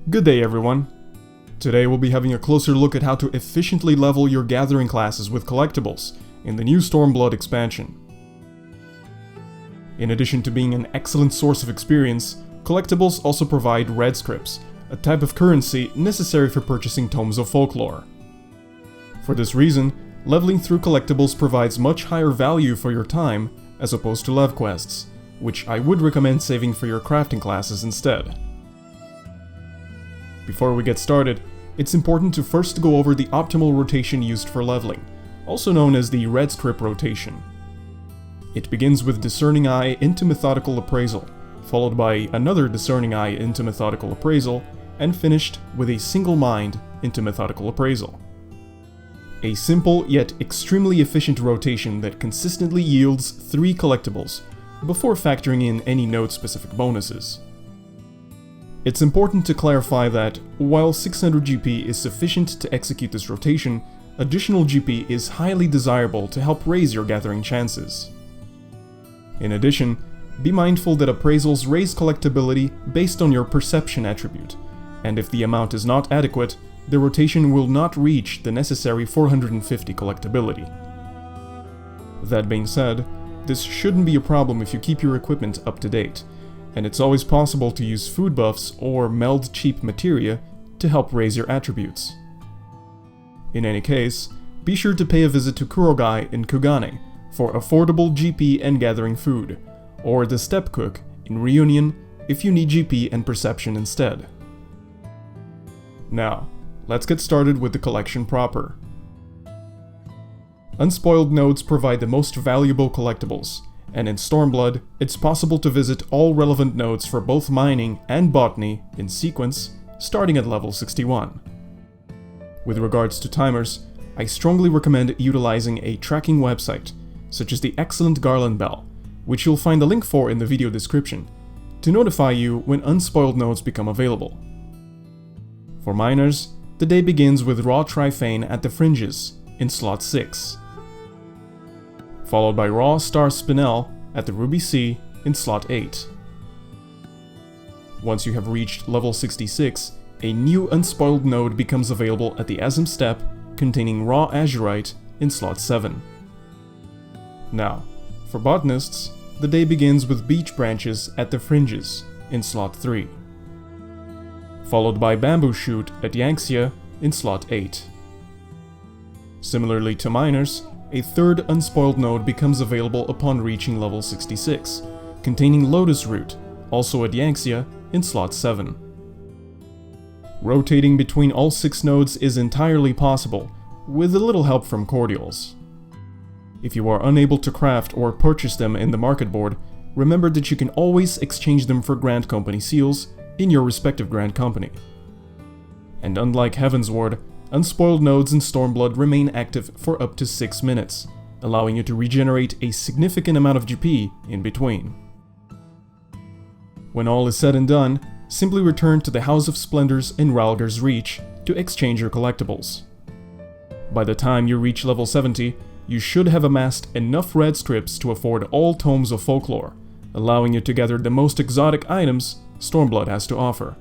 Good day everyone! Today we'll be having a closer look at how to efficiently level your gathering classes with collectibles in the new Stormblood expansion. In addition to being an excellent source of experience, collectibles also provide red scrips, a type of currency necessary for purchasing tomes of folklore. For this reason, leveling through collectibles provides much higher value for your time as opposed to lev quests, which I would recommend saving for your crafting classes instead. Before we get started, it's important to first go over the optimal rotation used for leveling, also known as the red Scrip Rotation. It begins with Discerning Eye into Methodical Appraisal, followed by another Discerning Eye into Methodical Appraisal, and finished with a Single Mind into Methodical Appraisal. A simple yet extremely efficient rotation that consistently yields 3 collectibles, before factoring in any node-specific bonuses. It's important to clarify that, while 600 GP is sufficient to execute this rotation, additional GP is highly desirable to help raise your gathering chances. In addition, be mindful that appraisals raise collectability based on your perception attribute, and if the amount is not adequate, the rotation will not reach the necessary 450 collectability. That being said, this shouldn't be a problem if you keep your equipment up to date, and it's always possible to use food buffs or meld cheap materia to help raise your attributes. In any case, be sure to pay a visit to Kurogai in Kugane for affordable GP and gathering food, or the Step Cook in Reunion if you need GP and perception instead. Now, let's get started with the collection proper. Unspoiled nodes provide the most valuable collectibles, and in Stormblood, it's possible to visit all relevant nodes for both mining and botany in sequence, starting at level 61. With regards to timers, I strongly recommend utilizing a tracking website, such as the excellent Garland Bell, which you'll find a link for in the video description, to notify you when unspoiled nodes become available. For miners, the day begins with raw Trifane at the Fringes, in slot 6. Followed by raw Star Spinel at the Ruby Sea in slot 8. Once you have reached level 66, a new unspoiled node becomes available at the Asm Step containing raw Azurite in slot 7. Now, for botanists, the day begins with beech branches at the Fringes in slot 3. Followed by bamboo shoot at Yanxia in slot 8. Similarly to miners, a third unspoiled node becomes available upon reaching level 66, containing Lotus Root, also at Yanxia, in slot 7. Rotating between all 6 nodes is entirely possible, with a little help from cordials. If you are unable to craft or purchase them in the market board, remember that you can always exchange them for Grand Company seals in your respective Grand Company. And unlike Heavensward, unspoiled nodes in Stormblood remain active for up to 6 minutes, allowing you to regenerate a significant amount of GP in between. When all is said and done, simply return to the House of Splendors in Ralgar's Reach to exchange your collectibles. By the time you reach level 70, you should have amassed enough red scrips to afford all tomes of folklore, allowing you to gather the most exotic items Stormblood has to offer.